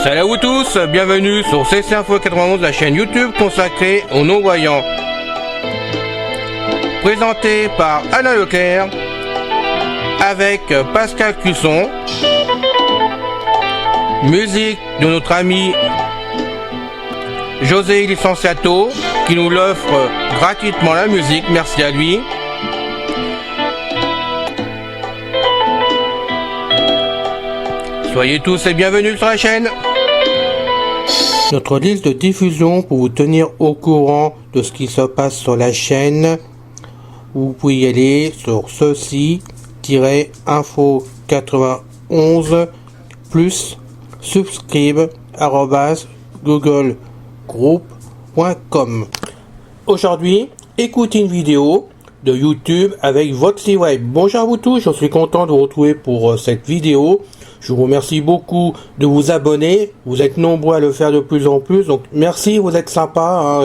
Salut à vous tous, bienvenue sur CC Info 91, la chaîne YouTube consacrée aux non-voyants. Présenté par Alain Leclerc, avec Pascal Cusson. Musique de notre ami José Licenciato, qui nous l'offre gratuitement la musique, merci à lui. Soyez tous et bienvenus sur la chaîne. Notre liste de diffusion pour vous tenir au courant de ce qui se passe sur la chaîne. Vous pouvez y aller sur ceci-info91 plus subscribe@googlegroup.com. Aujourd'hui, écoutez une vidéo de YouTube avec VoxyWeb. Bonjour à vous tous, je suis content de vous retrouver pour cette vidéo. Je vous remercie beaucoup de vous abonner. Vous êtes nombreux à le faire de plus en plus. Donc merci, vous êtes sympa. Hein.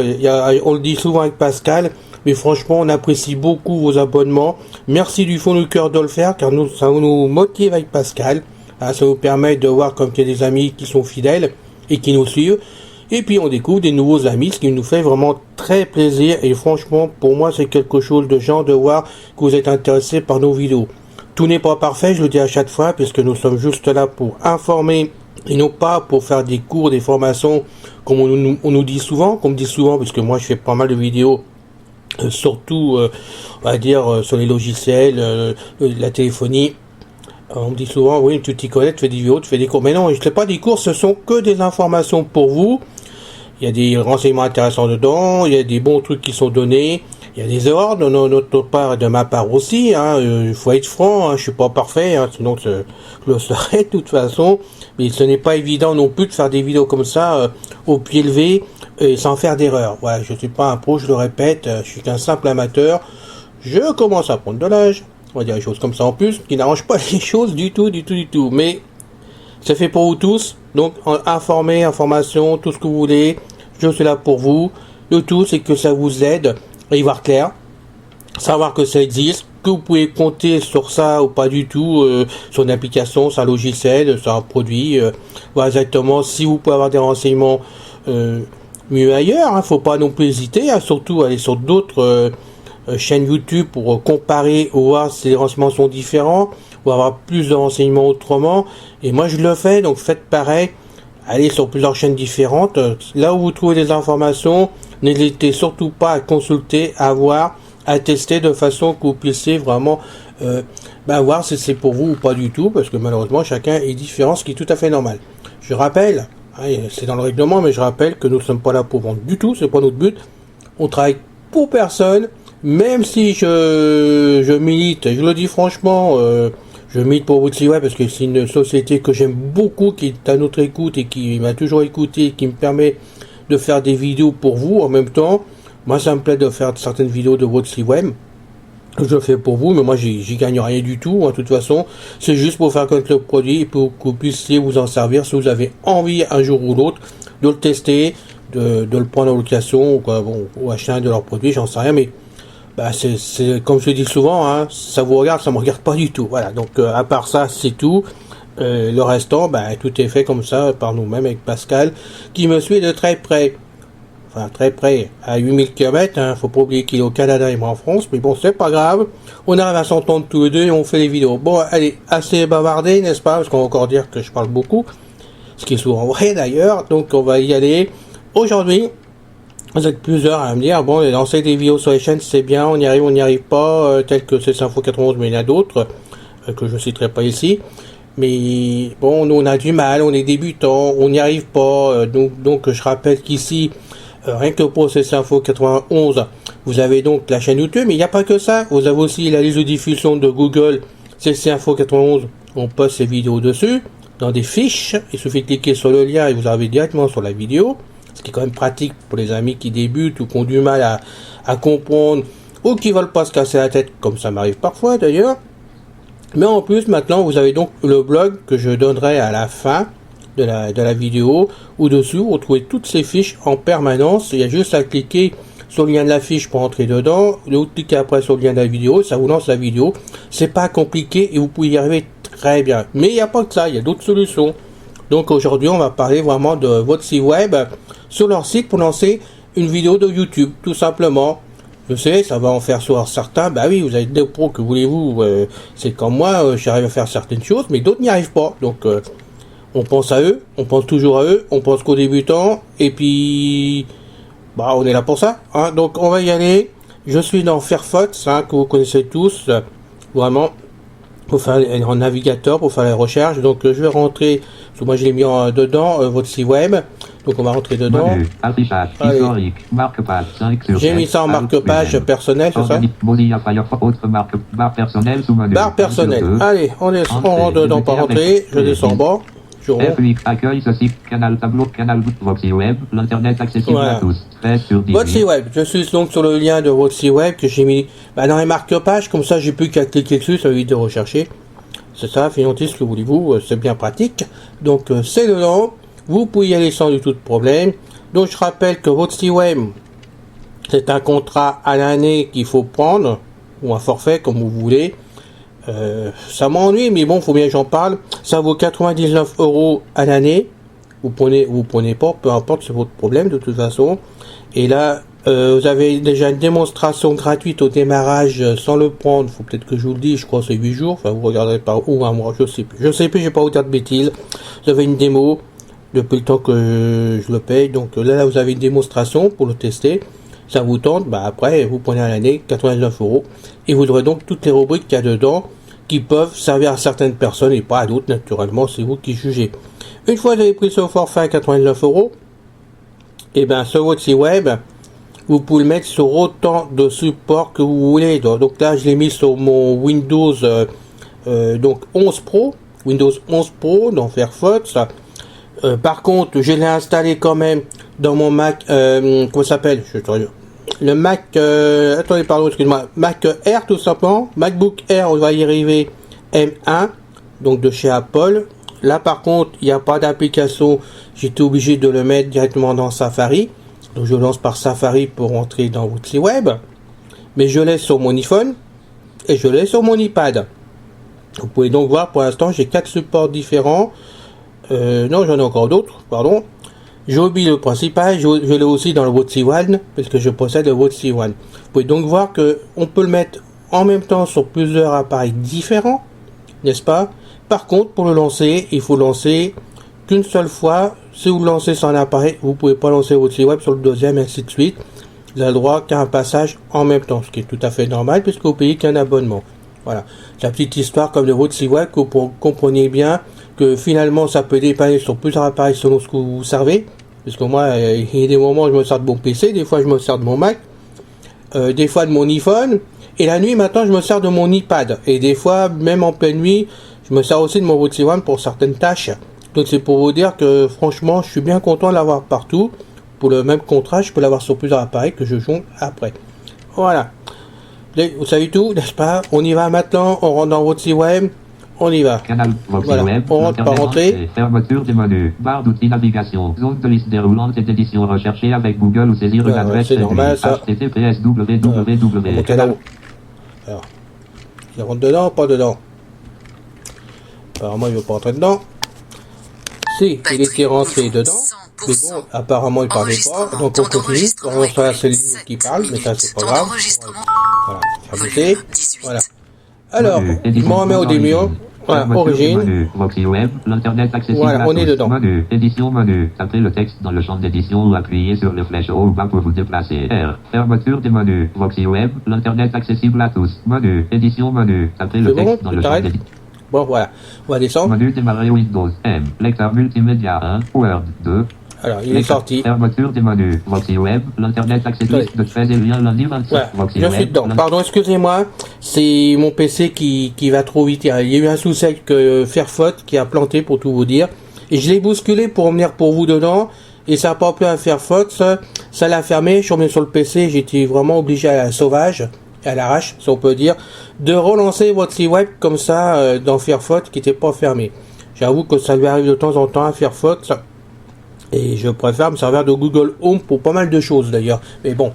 On le dit souvent avec Pascal. Mais franchement, on apprécie beaucoup vos abonnements. Merci du fond du cœur de le faire, car ça nous motive avec Pascal. Hein, ça nous permet de voir comme il y a des amis qui sont fidèles et qui nous suivent. Et puis on découvre des nouveaux amis, ce qui nous fait vraiment très plaisir. Et franchement, pour moi, c'est quelque chose de genre de voir que vous êtes intéressés par nos vidéos. Tout n'est pas parfait, je le dis à chaque fois, puisque nous sommes juste là pour informer et non pas pour faire des cours, des formations, comme on nous dit souvent, puisque moi je fais pas mal de vidéos, surtout, on va dire, sur les logiciels, la téléphonie. On me dit souvent, oui, tu t'y connais, tu fais des vidéos, tu fais des cours. Mais non, je ne fais pas des cours, ce sont que des informations pour vous. Il y a des renseignements intéressants dedans, il y a des bons trucs qui sont donnés. Il y a des erreurs de notre part et de ma part aussi. Il faut être franc, je suis pas parfait, sinon je le serais de toute façon. Mais ce n'est pas évident non plus de faire des vidéos comme ça au pied levé et sans faire d'erreur. Ouais, je suis pas un pro, je le répète, je suis qu'un simple amateur. Je commence à prendre de l'âge, on va dire des choses comme ça en plus, qui n'arrangent pas les choses du tout. Mais c'est fait pour vous tous, donc information, tout ce que vous voulez. Je suis là pour vous. Le tout, c'est que ça vous aide à y voir clair, savoir que ça existe, que vous pouvez compter sur ça ou pas du tout, sur une application, sur un logiciel, sur un produit. Voilà exactement, si vous pouvez avoir des renseignements mieux ailleurs, faut pas non plus hésiter, surtout aller sur d'autres chaînes YouTube pour comparer ou voir si les renseignements sont différents, ou avoir plus de renseignements autrement. Et moi je le fais, donc faites pareil. Allez sur plusieurs chaînes différentes. Là où vous trouvez des informations, n'hésitez surtout pas à consulter, à voir, à tester de façon que vous puissiez vraiment voir si c'est pour vous ou pas du tout, parce que malheureusement chacun est différent, ce qui est tout à fait normal. Je rappelle, c'est dans le règlement, mais je rappelle que nous ne sommes pas là pour vendre du tout, c'est pas notre but. On travaille pour personne, même si je milite, je le dis franchement, je milite pour VoxyWeb parce que c'est une société que j'aime beaucoup, qui est à notre écoute et qui m'a toujours écouté, qui me permet de faire des vidéos pour vous en même temps. Moi, ça me plaît de faire certaines vidéos de VoxyWeb. Je le fais pour vous, mais moi, j'y gagne rien du tout. De toute façon, c'est juste pour faire connaître le produit et pour que vous puissiez vous en servir si vous avez envie un jour ou l'autre de le tester, de le prendre en location ou acheter un de leurs produits, j'en sais rien, mais c'est comme je dis souvent, ça vous regarde, ça me regarde pas du tout. Voilà, donc à part ça, c'est tout. Le restant, tout est fait comme ça par nous-mêmes avec Pascal, qui me suit de très près. Enfin, très près, à 8000 km. Faut pas oublier qu'il est au Canada et moi en France, mais bon, c'est pas grave. On arrive à s'entendre tous les deux et on fait les vidéos. Bon, allez, assez bavardé, n'est-ce pas? Parce qu'on va encore dire que je parle beaucoup, ce qui est souvent vrai d'ailleurs. Donc, on va y aller. Aujourd'hui, vous êtes plusieurs à me dire, bon, lancer des vidéos sur les chaînes, c'est bien, on y arrive pas, tel que c'est Info 91, mais il y en a d'autres, que je ne citerai pas ici. Mais bon, nous on a du mal, on est débutants, on n'y arrive pas, donc je rappelle qu'ici, rien que pour CC Info 91, vous avez donc la chaîne YouTube, mais il n'y a pas que ça, vous avez aussi la liste de diffusion de Google, CC Info 91, on poste ces vidéos dessus, dans des fiches, il suffit de cliquer sur le lien et vous arrivez directement sur la vidéo. Ce qui est quand même pratique pour les amis qui débutent ou qui ont du mal à comprendre ou qui veulent pas se casser la tête, comme ça m'arrive parfois d'ailleurs. Mais en plus, maintenant, vous avez donc le blog que je donnerai à la fin de la vidéo, où dessus, vous retrouvez toutes ces fiches en permanence. Il y a juste à cliquer sur le lien de la fiche pour entrer dedans. Vous cliquez après sur le lien de la vidéo, ça vous lance la vidéo. C'est pas compliqué et vous pouvez y arriver très bien. Mais il n'y a pas que ça, il y a d'autres solutions. Donc aujourd'hui, on va parler vraiment de votre site web sur leur site pour lancer une vidéo de YouTube, tout simplement. Je sais, ça va en faire sourire certains. Bah oui, vous avez des pros, que voulez-vous, c'est comme moi, j'arrive à faire certaines choses, mais d'autres n'y arrivent pas. Donc on pense à eux, on pense toujours à eux, on pense qu'aux débutants, et puis bah on est là pour ça, hein. Donc on va y aller. Je suis dans Firefox, hein, que vous connaissez tous, vraiment, pour faire en navigateur, pour faire les recherches. Donc je vais rentrer, parce que moi je l'ai mis dedans, votre site web. Donc on va rentrer dedans. Menu, affichage, historique, marque-page, 5 sur J'ai mis ça en marque-page personnel, c'est ça? Mozilla Firefox, autre marque, barre personnelle, sous-menu. Barre personnelle. Allez, on rentre dedans, pas rentrer. Je descends en bas. FX accueille ce site, canal tableau, canal votre site web, l'internet accessible à tous. 13 sur 10. Votre site web, je suis donc sur le lien de votre site web que j'ai mis dans les marque-pages, comme ça j'ai plus qu'à cliquer dessus, ça évite de rechercher. C'est ça, Fiantis, que voulez-vous, c'est bien pratique. Donc c'est dedans, vous pouvez y aller sans du tout de problème. Donc je rappelle que votre site web, c'est un contrat à l'année qu'il faut prendre, ou un forfait comme vous voulez. Ça m'ennuie, mais bon, faut bien que j'en parle. Ça vaut 99 € à l'année. Vous prenez pas, peu importe, c'est votre problème de toute façon. Et là, vous avez déjà une démonstration gratuite au démarrage sans le prendre. Faut peut-être que je vous le dise, je crois que c'est 8 jours. Enfin, vous regarderez par où, un mois, je sais plus. Je sais plus, j'ai pas vous dire de bêtises. Vous avez une démo depuis le temps que je le paye. Donc là, vous avez une démonstration pour le tester. Ça vous tente, bah après vous prenez à l'année 89 €, et vous aurez donc toutes les rubriques qu'il y a dedans qui peuvent servir à certaines personnes et pas à d'autres, naturellement, c'est vous qui jugez. Une fois que vous avez pris ce forfait à 89 €, et bien sur votre site web, vous pouvez le mettre sur autant de supports que vous voulez. Donc là je l'ai mis sur mon Windows donc 11 Pro, Windows 11 Pro dans Firefox. Par contre, je l'ai installé quand même dans mon Mac, comment ça s'appelle? Le Mac, attendez, pardon, excusez-moi, Mac Air tout simplement, MacBook Air, on va y arriver, M1, donc de chez Apple. Là par contre, il n'y a pas d'application, j'étais obligé de le mettre directement dans Safari. Donc je lance par Safari pour entrer dans votre site web. Mais je l'ai sur mon iPhone et je l'ai sur mon iPad. Vous pouvez donc voir, pour l'instant, j'ai 4 supports différents. Non, j'en ai encore d'autres, pardon. J'ai oublié le principal, je l'ai aussi dans le WotC One, parce que je possède le WotC One. Vous pouvez donc voir que on peut le mettre en même temps sur plusieurs appareils différents, n'est-ce pas? Par contre, pour le lancer, il faut lancer qu'une seule fois. Si vous le lancez sur un appareil, vous pouvez pas lancer votre site web sur le deuxième, et ainsi de suite. Vous avez le droit qu'à un passage en même temps, ce qui est tout à fait normal, puisque vous payez qu'un abonnement. Voilà, la petite histoire comme de votre site web, que vous compreniez bien que finalement ça peut dépanner sur plusieurs appareils selon ce que vous servez. Parce que moi, il y a des moments où je me sers de mon PC, des fois je me sers de mon Mac, des fois de mon iPhone, et la nuit maintenant je me sers de mon iPad. Et des fois, même en pleine nuit, je me sers aussi de mon WotC One pour certaines tâches. Donc c'est pour vous dire que franchement, je suis bien content de l'avoir partout. Pour le même contrat, je peux l'avoir sur plusieurs appareils que je jongle après. Voilà. Vous savez tout, n'est-ce pas? On y va maintenant, on rentre dans votre site web, on y va. Canal, voilà, web, on rentre par entrée. Fermeture des menus, barre d'outils navigation, zone de liste déroulante et d'édition recherchée avec Google ou saisir une adresse. C'est normal ça. https www. Ok, là-haut. Alors, je rentre dedans ou pas dedans? Apparemment il ne veut pas rentrer dedans. Si, il était rentré dedans. Mais bon, apparemment il parlait pas, donc on continue. On reçoit c'est lui qui parle, mais ça c'est pas grave. Voilà, fermeté. Voilà. Alors, je m'en remets au début. Voilà, origine. Voilà, on est dedans. Menu, édition menu. Tapez le texte dans le champ d'édition ou appuyez sur le flèche haut ou bas pour vous déplacer. R. Fermeture des menus. Voxy Web, l'internet accessible à tous. Menu, édition menu. Tapez le texte dans le champ d'édition. Bon, voilà. On va descendre. Menu démarrer Windows M. Lecteur multimédia 1. Word 2. Alors, il est sorti. Fermeture des menus. Voxy Web, l'internet accessible de 13 et lien lundi 27. Voilà, je suis dedans. Pardon, excusez-moi. C'est mon PC qui va trop vite. Il y a eu un souci avec Firefox qui a planté pour tout vous dire. Et je l'ai bousculé pour venir pour vous dedans. Et ça n'a pas plu à Firefox. Ça l'a fermé. Je suis revenu sur le PC. J'étais vraiment obligé à la sauvage, à l'arrache, si on peut dire, de relancer votre site web comme ça dans Firefox qui n'était pas fermé. J'avoue que ça lui arrive de temps en temps à Firefox. Et je préfère me servir de Google Home pour pas mal de choses d'ailleurs. Mais bon,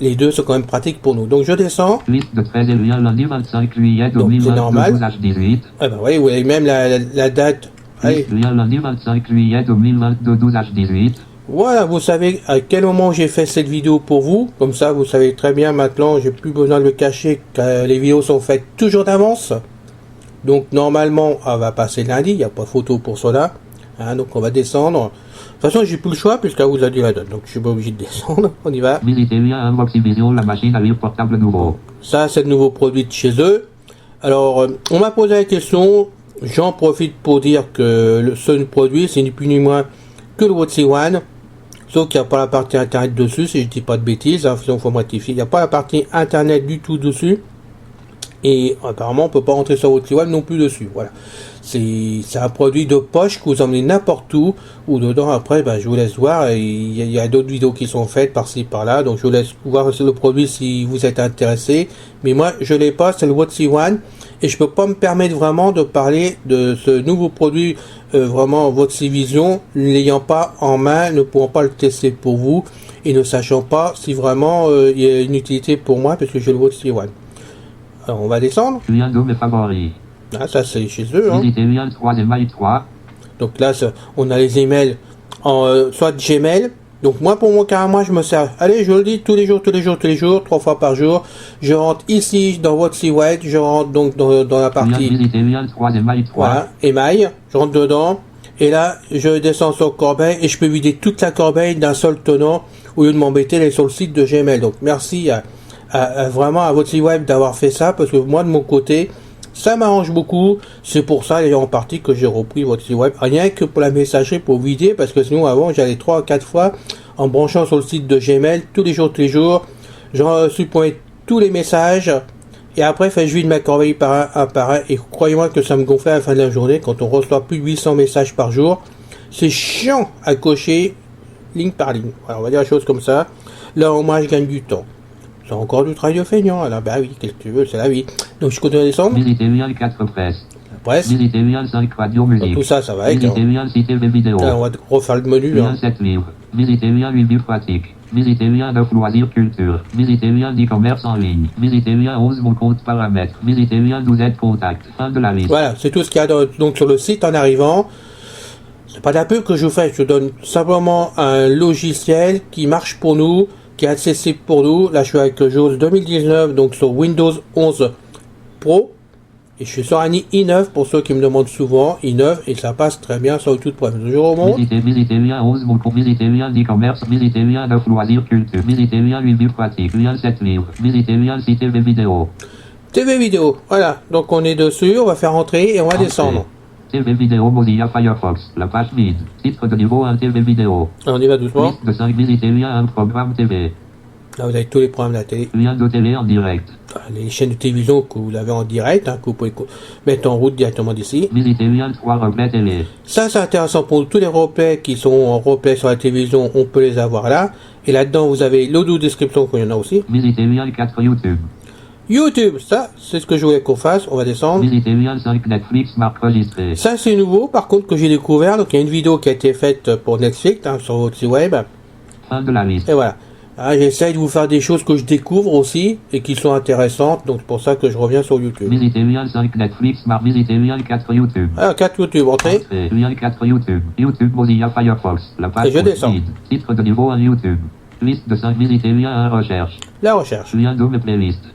les deux sont quand même pratiques pour nous. Donc je descends. Liste de 13 et lien lundi 25 juillet 2022 c'est normal. H18. Ah ben oui, vous avez même la date Allez. Lien lundi 25 juillet 2022 12h18. Voilà, vous savez à quel moment j'ai fait cette vidéo pour vous. Comme ça, vous savez très bien maintenant, j'ai plus besoin de le cacher, que les vidéos sont faites toujours d'avance. Donc normalement, elle va passer lundi, il n'y a pas photo pour cela. Hein, donc on va descendre. De toute façon, j'ai plus le choix puisqu'elle vous a dit la date. Donc je suis pas obligé de descendre. On y va. Visitez lien Unboxing Vision, la machine à lire portable nouveau. Ça, c'est le nouveau produit de chez eux. Alors, on m'a posé la question. J'en profite pour dire que ce produit, c'est ni plus ni moins que le WOTC One. Sauf qu'il n'y a pas la partie internet dessus, si je dis pas de bêtises, hein, sinon faut rectifier. Il n'y a pas la partie internet du tout dessus. Et apparemment, on peut pas rentrer sur WOTC One non plus dessus. Voilà. C'est un produit de poche que vous emmenez n'importe où. Ou dedans, après, ben, je vous laisse voir. Il y a d'autres vidéos qui sont faites par-ci, par-là. Donc, je vous laisse voir le produit si vous êtes intéressé. Mais moi, je l'ai pas, c'est le WOTC One. Et je peux pas me permettre vraiment de parler de ce nouveau produit, vraiment WOTC Vision, l'ayant pas en main, ne pouvant pas le tester pour vous, et ne sachant pas si vraiment il y a une utilité pour moi, parce que j'ai le WOTC One. Alors, on va descendre. Lien de mes favoris. Ah, ça, c'est chez eux, hein. Visitez lien 3 email 3. Donc là, on a les emails en soit Gmail. Donc moi, pour mon cas, moi, je me sers. Allez, je le dis tous les jours, 3 fois par jour. Je rentre ici dans WOTC One. Je rentre donc dans la partie. Visitez lien 3 email 3. Voilà, email. Je rentre dedans. Et là, je descends sur corbeille et je peux vider toute la corbeille d'un seul tenant au lieu de m'embêter d'aller sur le site de Gmail. Donc merci vraiment à WOTC Web d'avoir fait ça parce que moi, de mon côté, ça m'arrange beaucoup. C'est pour ça, d'ailleurs, en partie, que j'ai repris WOTC Web. Rien que pour la messagerie, pour vider, parce que sinon, avant, j'allais 3 ou 4 fois en branchant sur le site de Gmail, tous les jours. J'en supprimais tous les messages. Et après, je vide ma corbeille par un. Et croyez-moi que ça me gonflait à la fin de la journée quand on reçoit plus de 800 messages par jour. C'est chiant à cocher ligne par ligne. Voilà, on va dire la chose comme ça. Là, au moins, je gagne du temps. C'est encore du travail de feignant. Alors, bah oui, qu'est-ce que tu veux, c'est la vie. Donc, je continue à descendre. Visitez lien 4 presse. La presse. Visitez lien 5 radio musique. Tout ça, ça va être. Visitez lien site et vidéo. On va refaire le menu. Lien 7 livres. Visitez lien 8 livres pratiques. Visitez lien 9 loisirs culture. Visitez lien d'e-commerce en ligne. Visitez lien 11 mon compte paramètres. Visitez lien 12 aides contact. Fin de la liste. Voilà, c'est tout ce qu'il y a donc sur le site en arrivant. C'est pas de la pub que je vous fais, je donne simplement un logiciel qui marche pour nous, qui est accessible pour nous. Là, je suis avec le JAWS 2019, donc sur Windows 11 Pro. Et je suis sur un i9 pour ceux qui me demandent souvent, i9, et ça passe très bien sans toute problème. Je remonte. Visitez lien 11 mon compte. Visitez lien d'e-commerce. Visitez lien 9 loisirs culture. Visitez lien 8 livres pratiques. Lien 7 livres. Visitez lien site et vidéo. TV vidéo, voilà. Donc on est dessus, on va faire entrer et on va descendre. TV vidéo Mozilla Firefox. La page mid. Titre de niveau 1 TV vidéo. Alors on y va doucement. Liste de 5. Visitez lien 1 programme TV. Là vous avez tous les programmes de la télé. Lien de télé en direct. Les chaînes de télévision que vous avez en direct, hein, que vous pouvez mettre en route directement d'ici. Visitez lien 3 replay télé. Ça c'est intéressant pour nous. Tous les replays qui sont en replay sur la télévision, on peut les avoir là. Et là-dedans vous avez l'audio description qu'il y en a aussi. Visitez lien 4 YouTube. YouTube, ça c'est ce que je voulais qu'on fasse. On va descendre. Visitez lien 5 Netflix marque registrée. Ça c'est nouveau par contre que j'ai découvert. Donc il y a une vidéo qui a été faite pour Netflix hein, sur votre site web. Fin de la liste. Et voilà. Ah, j'essaye de vous faire des choses que je découvre aussi et qui sont intéressantes, donc c'est pour ça que je reviens sur YouTube. Visitez lien 5 Netflix, visitez lien 4 YouTube. Ah, 4 YouTube, entrez. Lien 4 YouTube. YouTube Mozilla Firefox. La page et je descends. Titre de niveau 1 YouTube. Liste de 5, visitez lien 1 recherche. La recherche. Lien 2 mes playlists.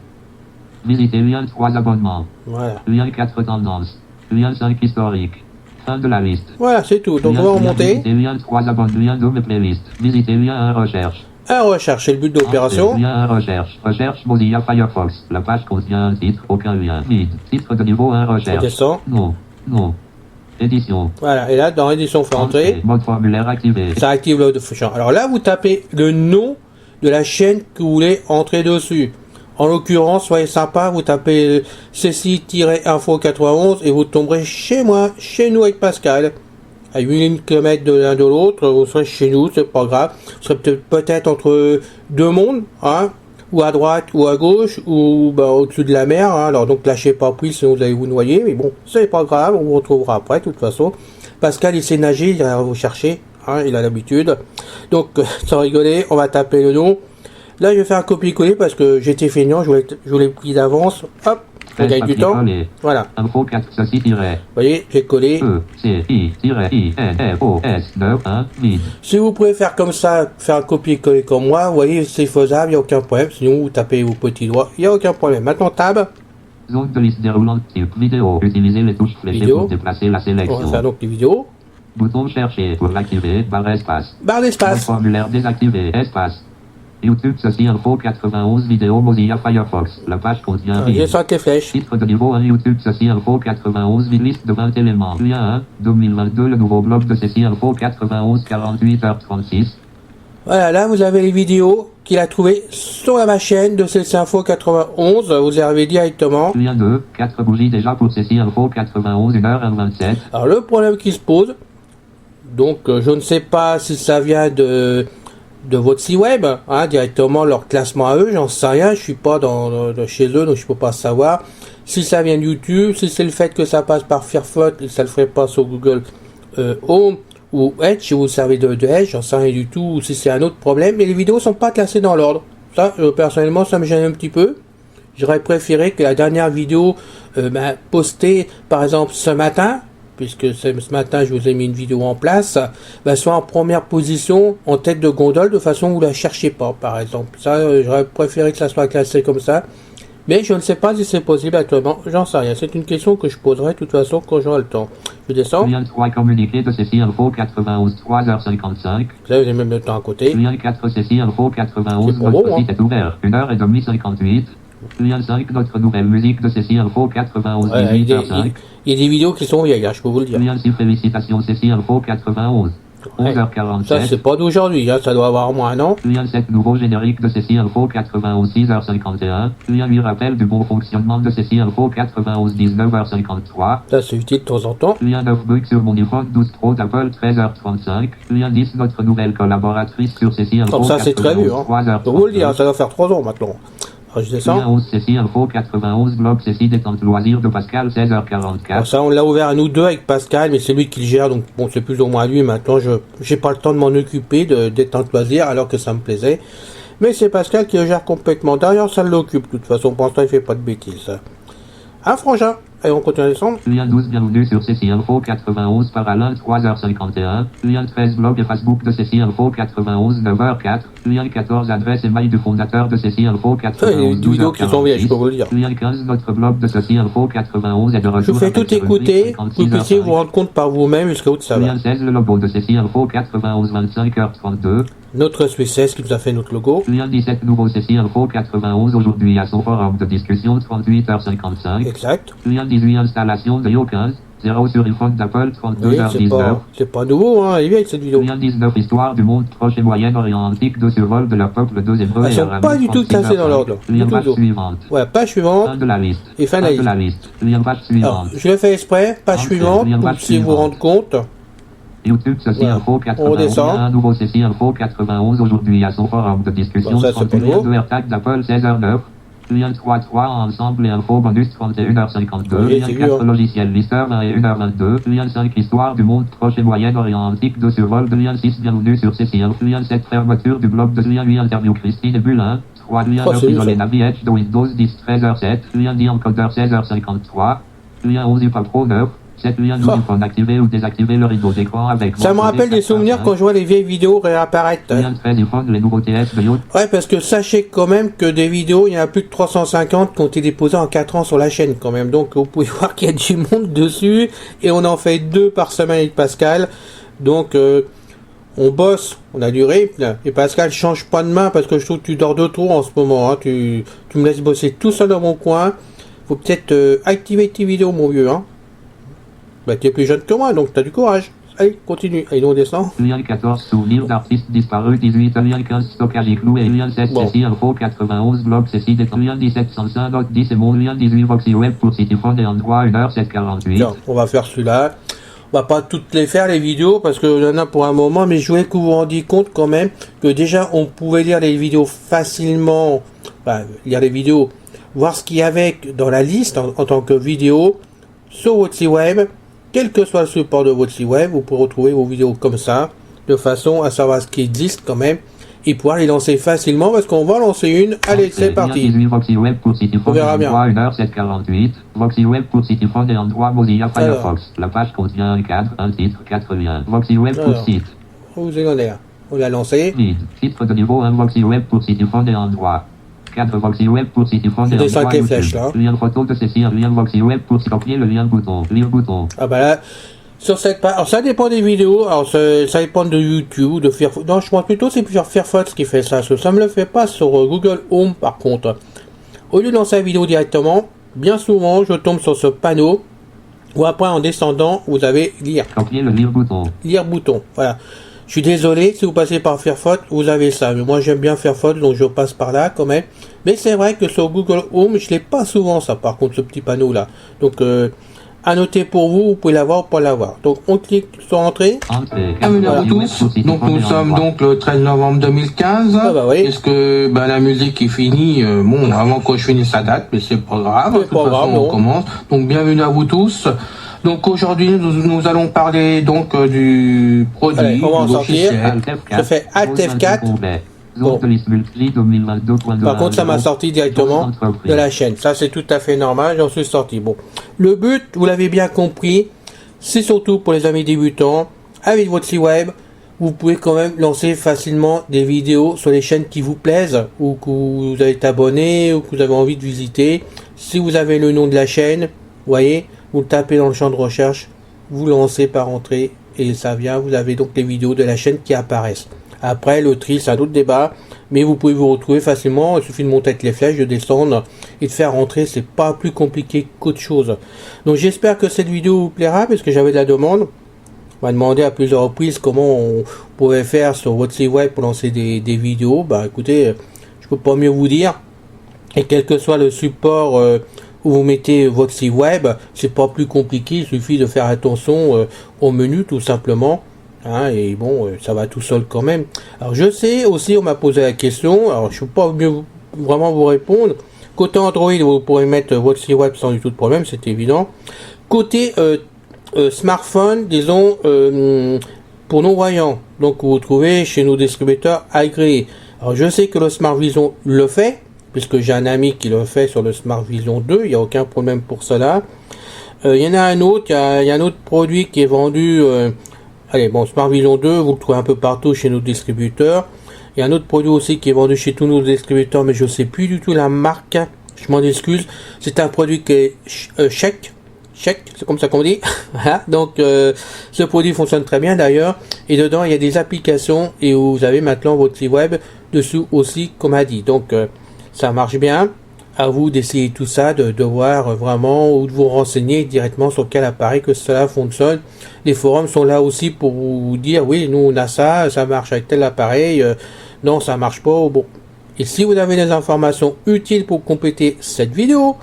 Visitez lien 3 abonnements. Voilà. Lien 4 tendances. Lien 5 historique. Fin de la liste. Voilà, c'est tout. Donc on va remonter. Visitez lien 3 abonnements. Lien 2 mes playlists. Visitez lien 1 recherche. Un recherche, c'est le but de l'opération. Lien recherche. Recherche Mozilla Firefox. La page contient un titre, aucun lien. Mid. Titre de niveau 1 recherche. On descend. Non. Non. Édition. Voilà, et là, dans édition, on fait entrer. Mode formulaire activé. Ça active le champ. Alors là, vous tapez le nom de la chaîne que vous voulez entrer dessus. En l'occurrence, soyez sympa, vous tapez ceci-info91 et vous tomberez chez moi, chez nous avec Pascal. À 8 km de l'un de l'autre, vous serez chez nous, c'est pas grave. Vous serez peut-être entre deux mondes, hein, ou à droite ou à gauche, ou au-dessus de la mer. Hein. Alors donc lâchez pas prise, sinon vous allez vous noyer. Mais bon, c'est pas grave, on vous retrouvera après, de toute façon. Pascal, il sait nager, il va vous chercher, hein, il a l'habitude. Donc, sans rigoler, on va taper le nom. Là, je vais faire un copier-coller parce que j'étais feignant, je vous l'ai pris d'avance. Hop, On gagne du temps. Voilà. Info 4 ceci tiret. Vous voyez, j'ai collé. Si vous pouvez faire comme ça, faire un copier-coller comme moi, vous voyez, c'est faisable, il n'y a aucun problème. Sinon, vous tapez vos petits doigts, il n'y a aucun problème. Maintenant, tab. Zone de liste déroulante type vidéo. Utilisez les touches fléchées pour déplacer la sélection. On va faire donc les vidéos. Bouton chercher pour l'activer. Barre espace. Barre d'espace. Formulaire désactivé. Espace. YouTube, ceci info 91 vidéo Mozilla Firefox. La page contient je sens les flèches. Titre de niveau 1 YouTube, ceci info 91 liste de 20 éléments. Lien 1, 2022, le nouveau blog de ceci info 91 48h36. Voilà, là vous avez les vidéos qu'il a trouvées sur ma chaîne de CC Info 91. Vous arrivez directement. Lien 2, 4 bougies déjà pour ceci Info 91, 1h27. Alors le problème qui se pose, donc je ne sais pas si ça vient de votre site web, hein, directement leur classement à eux, j'en sais rien, je suis pas de chez eux, donc je peux pas savoir. Si ça vient de YouTube, si c'est le fait que ça passe par Firefox, et ça le ferait pas sur Google Home ou Edge, si vous servez de Edge, j'en sais rien du tout, ou si c'est un autre problème, mais les vidéos sont pas classées dans l'ordre. Ça, personnellement, ça me gêne un petit peu. J'aurais préféré que la dernière vidéo postée, par exemple, ce matin, puisque ce matin je vous ai mis une vidéo en place, soit en première position, en tête de gondole, de façon où vous la cherchez pas, par exemple. Ça, j'aurais préféré que ça soit classé comme ça. Mais je ne sais pas si c'est possible actuellement, j'en sais rien. C'est une question que je poserai de toute façon quand j'aurai le temps. Je descends. Lien 3 communiqué de ceci Info 91 3h55. Vous avez même le temps à côté. Lien 4 ceci Info 91, votre site est ouvert. 1h30 Lien 5, notre nouvelle musique de Cécile Info 91 18h5. Il y a des vidéos qui sont vieilles, je peux vous le dire. Lien 6, félicitations Cécile Info 91. 11h47. Ça, c'est pas d'aujourd'hui, ça doit avoir au moins un an. Lien 7, nouveau générique de Cécile Info 91 6h51. Lien 8, rappel du bon fonctionnement de Cécile Info 91 19h53. Ça, c'est utile de temps en temps. Lien 9, bug sur mon iPhone 12 Pro d'Apple 13h35. Lien 10, notre nouvelle collaboratrice sur Cécile Info. Comme ça, c'est très vieux, hein. Je peux vous le dire, ça doit faire 3 ans maintenant. Alors, je descends. Lien 11, Cécile Info 91, blog Cécile détente loisirs de Pascal 16h44. Alors ça, on l'a ouvert à nous deux avec Pascal, mais c'est lui qui le gère, donc bon, c'est plus ou moins lui. Maintenant, j'ai pas le temps de m'en occuper de détente loisirs, alors que ça me plaisait. Mais c'est Pascal qui le gère complètement. D'ailleurs, ça l'occupe, de toute façon. Pour l'instant, il fait pas de bêtises. Un frangin. Allez, on continue à descendre. Lien 12, bienvenue sur Cécile Info 91 par Alain 3h51. Lien 13, blog et Facebook de Cécile Info 91 9h04. Lien 14, adresse et mail du fondateur de Cécile Info 91 12h46. Vidéos qui sont vieilles, je peux vous le dire. Lien 15, notre blog de Cécile Info 91 est de retour. Je vous fais tout écouter, vous puissiez vous rendre compte par vous-même jusqu'à où ça va. Lien 16, le logo de Cécile Info 91 25h32. Notre Suisse qui nous a fait notre logo. Lien 17, nouveau Cécile Info 91 aujourd'hui à son forum de discussion 38h55. Exact. Lien 18, installation de Yo 15. 0 sur iPhone d'Apple 32h19. C'est pas nouveau, hein, il est vieille cette vidéo. Lien 19, histoire du monde proche et moyen-orient antique de survol de leur peuple de hébreux. Elles sont pas du tout classées dans l'ordre. Lien page suivante. Ouais, page suivante. Fin de la liste. Et fin de la liste. Lien page suivante. Alors, je l'ai fait exprès, page suivante, pour si vous vous rendez compte. YouTube, Cécile Info 91, un nouveau Cécile Info 91 aujourd'hui à son forum de discussion 31 de AirTag d'Apple 16h09. Lien 3.3 ensemble et info bonus 31h52. Lien 4 logiciel listeur 1 et 1h22. Lien 5 histoire du monde proche et moyen-orient antique de survol de Lien 6 bienvenue sur Cécile. Lien 7 fermeture du blog de Lien 8 interview Christine et Bulin. 3 Lien 9 isolé Navi Edge de Windows 10 13h07. Lien 10 encodeur 16h53. Lien 11 UPA Pro 9. 7 liens pour activer ou désactiver le rideau d'écran avec... Ça me rappelle des souvenirs quand je vois les vieilles vidéos réapparaître. Lien 13 iPhone, les nouveaux TS de YouTube. Ouais, parce que sachez quand même que des vidéos, il y en a plus de 350 qui ont été déposées en 4 ans sur la chaîne quand même. Donc vous pouvez voir qu'il y a du monde dessus. Et on en fait 2 par semaine avec Pascal. Donc on bosse, on a du rythme. Et Pascal change pas de main parce que je trouve que tu dors de trop en ce moment. Hein. Tu me laisses bosser tout seul dans mon coin. Faut peut-être activer tes vidéos, mon vieux. Hein. Bah, tu es plus jeune que moi, donc tu as du courage. Allez, continue. Allez, nous on descend. Lien 14, souvenirs d'artistes disparus. 18, lien 15, stockage clou. Et lien 7, Cécile Info 91, blog Cécile et lien 17, 105, note 10, c'est mon lien 18, Voxy Web pour Cityphone et Android, 1h748. Tiens, on va faire celui-là. On va pas toutes les faire, les vidéos, parce qu'il y en a pour un moment, mais je voulais que vous vous rendiez compte quand même que déjà, on pouvait lire les vidéos facilement, lire les vidéos, voir ce qu'il y avait dans la liste en tant que vidéo sur votre site web. Quel que soit le support de votre site web, vous pouvez retrouver vos vidéos comme ça, de façon à savoir ce qui existe quand même. et pouvoir les lancer facilement parce qu'on va lancer une. Allez, c'est parti. On verra bien. 1h0748. VoxyWeb pour CityFront et Endroit Mozilla Firefox. La page contient un cadre, un titre, 4 liens. VoxyWeb pour site. Vous en est là. On l'a lancé. Titre de niveau 1 VoxyWeb pour CityFront et Endroit. Cadre VoxyWeb pour CityFront et Endroit. Les flèches là. Lien photo de Cécile, lien VoxyWeb pour copier le lien bouton. Lire bouton. Ah bah là. Sur cette page, alors ça dépend des vidéos, alors ça dépend de YouTube, de Firefox. Non, je pense plutôt c'est sur Firefox qui fait ça. Ça me le fait pas sur Google Home par contre. Au lieu de lancer la vidéo directement, bien souvent je tombe sur ce panneau où après en descendant vous avez lire. Copier le lire bouton. Lire bouton. Voilà. Je suis désolé si vous passez par Firefox, vous avez ça. Mais moi j'aime bien Firefox donc je passe par là quand même. Mais c'est vrai que sur Google Home je l'ai pas souvent ça par contre ce petit panneau là. Donc à noter pour vous, vous pouvez l'avoir ou pas l'avoir. Donc on clique sur entrée. Bienvenue à vous tous. Donc nous sommes donc le 13 novembre 2015. Ah bah oui. Est-ce que la musique est finie bon, avant que je finisse la date, mais c'est pas grave. De toute façon, on commence. Donc bienvenue à vous tous. Donc aujourd'hui nous allons parler donc du produit. Allez, on va en sortir. Je fais Alt F4. Bon. Par contre, ça m'a sorti directement de la chaîne. Ça, c'est tout à fait normal. J'en suis sorti. Bon, le but, vous l'avez bien compris, c'est surtout pour les amis débutants. Avec votre site web, vous pouvez quand même lancer facilement des vidéos sur les chaînes qui vous plaisent ou que vous avez été abonné ou que vous avez envie de visiter. Si vous avez le nom de la chaîne, vous voyez, vous le tapez dans le champ de recherche, vous lancez par entrée et ça vient. Vous avez donc les vidéos de la chaîne qui apparaissent. Après, le tri, c'est un autre débat, mais vous pouvez vous retrouver facilement. Il suffit de monter avec les flèches, de descendre et de faire rentrer. C'est pas plus compliqué qu'autre chose. Donc, j'espère que cette vidéo vous plaira, parce que j'avais de la demande. On m'a demandé à plusieurs reprises comment on pouvait faire sur votre site web pour lancer des vidéos. Bah, écoutez, je peux pas mieux vous dire. Et quel que soit le support où vous mettez votre site web, c'est pas plus compliqué. Il suffit de faire attention au menu, tout simplement. Hein, et bon, ça va tout seul quand même. Alors je sais aussi, on m'a posé la question, alors je ne peux pas mieux vraiment vous répondre. Côté Android, vous pourrez mettre votre site web sans du tout de problème, c'est évident. Côté smartphone, disons, pour non-voyants, donc vous trouvez chez nos distributeurs agréés. Alors je sais que le Smart Vision le fait, puisque j'ai un ami qui le fait sur le Smart Vision 2, il n'y a aucun problème pour cela. Il y en a un autre, il y a un autre produit qui est vendu... Allez, bon, Smart Vision 2, vous le trouvez un peu partout chez nos distributeurs. Il y a un autre produit aussi qui est vendu chez tous nos distributeurs, mais je ne sais plus du tout la marque. Je m'en excuse. C'est un produit qui est chèque, c'est comme ça qu'on dit. Voilà. Donc, ce produit fonctionne très bien d'ailleurs. Et dedans, il y a des applications et vous avez maintenant votre site web dessus aussi, comme a dit. Donc, ça marche bien. À vous d'essayer tout ça, de voir vraiment ou de vous renseigner directement sur quel appareil que cela fonctionne. Les forums sont là aussi pour vous dire oui, nous on a ça, ça marche avec tel appareil, non ça marche pas. Bon. Et si vous avez des informations utiles pour compléter cette vidéo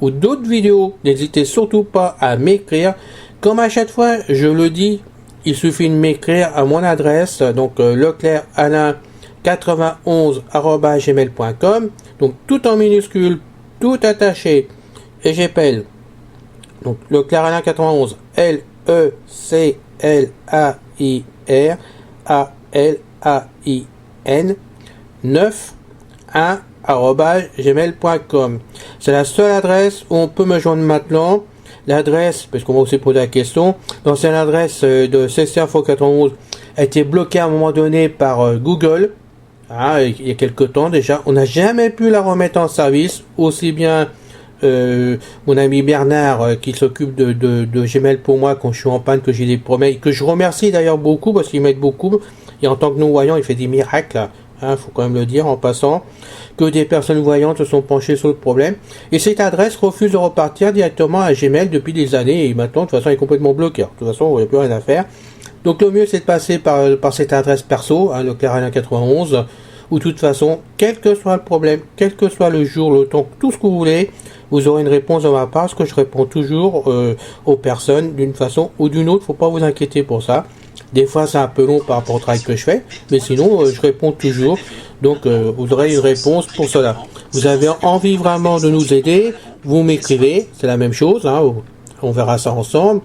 ou d'autres vidéos, n'hésitez surtout pas à m'écrire. Comme à chaque fois, je le dis, il suffit de m'écrire à mon adresse, donc leclerc-alain91@gmail.com. Donc tout en minuscule, tout attaché, et j'appelle donc Leclerc-Alain 91, Leclerc-Alain 91@gmail.com. C'est la seule adresse où on peut me joindre maintenant. L'adresse, parce qu'on va aussi poser la question, l'ancienne adresse de CCInfo 91 a été bloquée à un moment donné par Google. Ah, il y a quelques temps déjà, on n'a jamais pu la remettre en service, aussi bien mon ami Bernard qui s'occupe de Gmail pour moi quand je suis en panne, que j'ai des problèmes, que je remercie d'ailleurs beaucoup parce qu'il m'aide beaucoup, et en tant que non-voyant il fait des miracles, faut quand même le dire en passant, que des personnes voyantes se sont penchées sur le problème, et cette adresse refuse de repartir directement à Gmail depuis des années, et maintenant de toute façon elle est complètement bloquée, de toute façon il n'y a plus rien à faire. Donc le mieux c'est de passer par cette adresse perso, Leclerc-Alain 91, ou de toute façon, quel que soit le problème, quel que soit le jour, le temps, tout ce que vous voulez, vous aurez une réponse de ma part, parce que je réponds toujours aux personnes d'une façon ou d'une autre, faut pas vous inquiéter pour ça. Des fois c'est un peu long par rapport au travail que je fais, mais sinon je réponds toujours, donc vous aurez une réponse pour cela. Vous avez envie vraiment de nous aider, vous m'écrivez, c'est la même chose, on verra ça ensemble.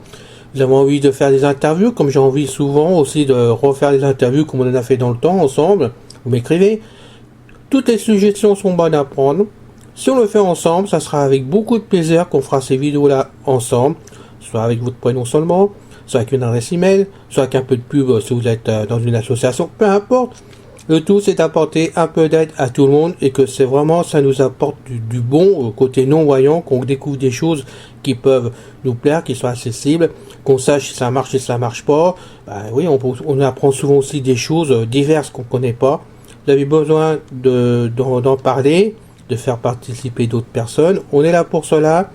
Vous avez envie de faire des interviews, comme j'ai envie souvent aussi de refaire des interviews comme on en a fait dans le temps ensemble. vous m'écrivez. Toutes les suggestions sont bonnes à prendre. Si on le fait ensemble, ça sera avec beaucoup de plaisir qu'on fera ces vidéos-là ensemble, soit avec votre prénom seulement, soit avec une adresse email, soit avec un peu de pub si vous êtes dans une association, peu importe. Le tout, c'est d'apporter un peu d'aide à tout le monde et que c'est vraiment, ça nous apporte du bon côté non-voyant, qu'on découvre des choses qui peuvent nous plaire, qui soient accessibles, qu'on sache si ça marche, si ça marche pas. Ben oui, on apprend souvent aussi des choses diverses qu'on connaît pas. Vous avez besoin d'en parler, de faire participer d'autres personnes. On est là pour cela.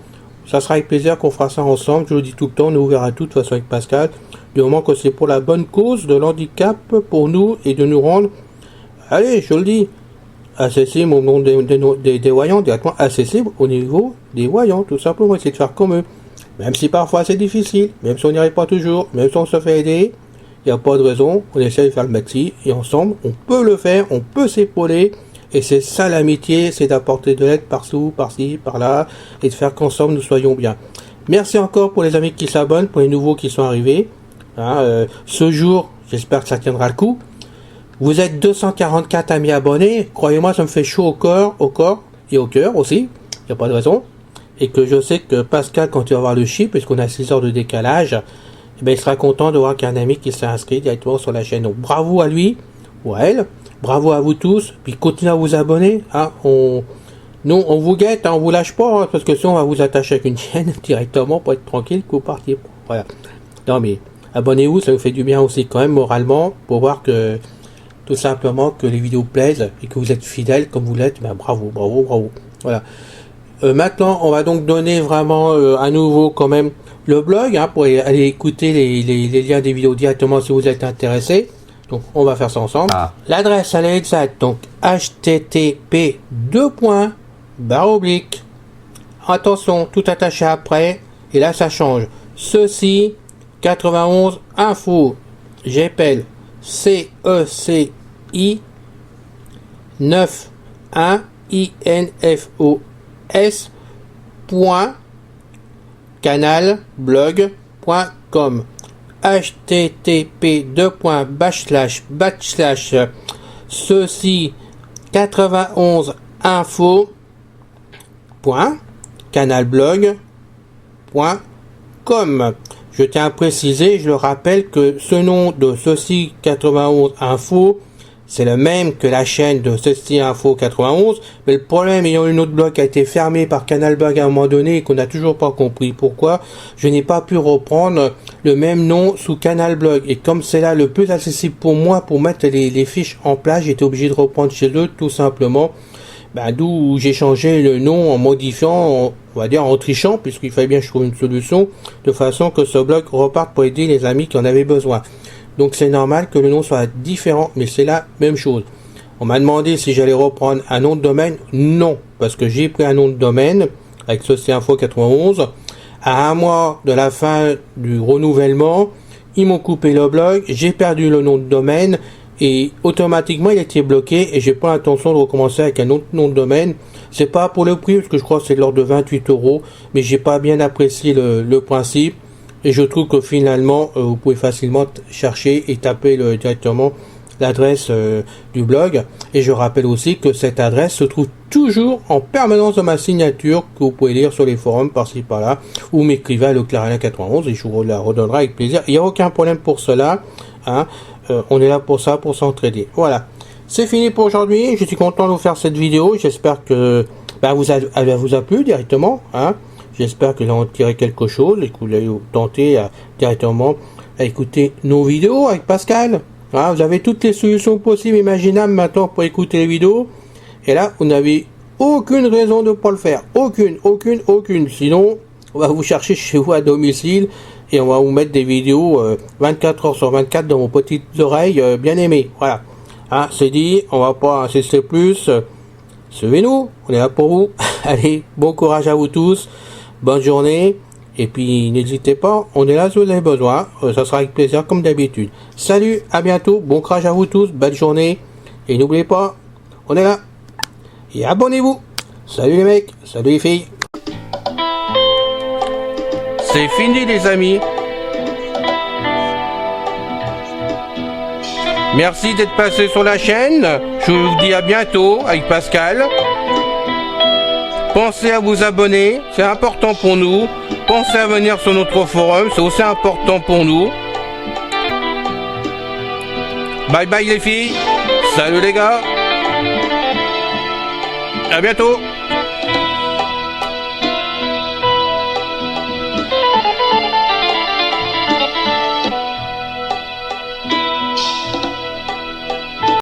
Ça sera avec plaisir qu'on fera ça ensemble. Je le dis tout le temps, on est ouvert à tout, de toute façon avec Pascal. Du moment que c'est pour la bonne cause de l'handicap pour nous et de nous rendre, allez, je le dis, accessible au monde des voyants, directement accessible au niveau des voyants, tout simplement, essayer de faire comme eux. Même si parfois c'est difficile, même si on n'y arrive pas toujours, même si on se fait aider, il n'y a pas de raison, on essaie de faire le maxi, et ensemble, on peut le faire, on peut s'épauler, et c'est ça l'amitié, c'est d'apporter de l'aide par-ci, par-ci, par-là, et de faire qu'ensemble nous soyons bien. Merci encore pour les amis qui s'abonnent, pour les nouveaux qui sont arrivés. Ce jour, j'espère que ça tiendra le coup. Vous êtes 244 amis abonnés, croyez-moi, ça me fait chaud au corps et au cœur aussi, il n'y a pas de raison. Et que je sais que Pascal, quand il va voir le chiffre, puisqu'on a 6 heures de décalage, eh bien, il sera content de voir qu'il y a un ami qui s'est inscrit directement sur la chaîne. Donc bravo à lui ou à elle, bravo à vous tous, puis continuez à vous abonner. On vous guette, on vous lâche pas, parce que sinon on va vous attacher avec une chaîne directement pour être tranquille que vous partiez. Voilà. Non mais abonnez-vous, ça vous fait du bien aussi quand même moralement, pour voir que tout simplement que les vidéos plaisent et que vous êtes fidèles comme vous l'êtes. Ben bravo. Voilà. Maintenant, on va donc donner vraiment à nouveau quand même le blog pour aller écouter les liens des vidéos directement si vous êtes intéressé. Donc, on va faire ça ensemble. L'adresse, elle est exacte. Donc, http://. Attention, tout attaché après. Et là, ça change. Ceci, 91 info. J'appelle CECI 91 info. s.canalblog.com http:// ceci 91 info.canalblog.com. Je tiens à préciser, je le rappelle, que ce nom de ceci 91 info, c'est le même que la chaîne de Ceci Info 91, mais le problème ayant une autre blog qui a été fermée par Canalblog à un moment donné et qu'on n'a toujours pas compris pourquoi, je n'ai pas pu reprendre le même nom sous Canalblog. Et comme c'est là le plus accessible pour moi pour mettre les fiches en place, j'étais obligé de reprendre chez eux tout simplement. D'où j'ai changé le nom en modifiant, on va dire en trichant, puisqu'il fallait bien que je trouve une solution de façon que ce blog reparte pour aider les amis qui en avaient besoin. Donc c'est normal que le nom soit différent, mais c'est la même chose. On m'a demandé si j'allais reprendre un nom de domaine. Non, parce que j'ai pris un nom de domaine avec Ceci Info 91. À un mois de la fin du renouvellement, ils m'ont coupé le blog, j'ai perdu le nom de domaine et automatiquement il a été bloqué et j'ai pas l'intention de recommencer avec un autre nom de domaine. C'est pas pour le prix, parce que je crois que c'est de l'ordre de 28 €, mais j'ai pas bien apprécié le principe. Et je trouve que finalement, vous pouvez facilement chercher et taper directement l'adresse du blog. Et je rappelle aussi que cette adresse se trouve toujours en permanence dans ma signature, que vous pouvez lire sur les forums par-ci par-là, ou m'écrivez à leclarien91 et je vous la redonnerai avec plaisir. Il n'y a aucun problème pour cela. On est là pour ça, pour s'entraider. Voilà. C'est fini pour aujourd'hui. Je suis content de vous faire cette vidéo. J'espère que elle vous a plu directement. J'espère que vous en tirez quelque chose et que vous allez tenter directement à écouter nos vidéos avec Pascal. Vous avez toutes les solutions possibles, imaginables maintenant pour écouter les vidéos. Et là, vous n'avez aucune raison de ne pas le faire. Aucune. Sinon, on va vous chercher chez vous à domicile et on va vous mettre des vidéos 24 heures sur 24 dans vos petites oreilles bien aimées. Voilà. C'est dit, on va pas insister plus. Suivez-nous, on est là pour vous. Allez, bon courage à vous tous. Bonne journée, et puis n'hésitez pas, on est là si vous avez besoin, ça sera avec plaisir comme d'habitude. Salut, à bientôt, bon courage à vous tous, belle journée, et n'oubliez pas, on est là, et abonnez-vous. Salut les mecs, salut les filles. C'est fini les amis. Merci d'être passé sur la chaîne. Je vous dis à bientôt avec Pascal. Pensez à vous abonner, c'est important pour nous. Pensez à venir sur notre forum, c'est aussi important pour nous. Bye bye les filles. Salut les gars. À bientôt.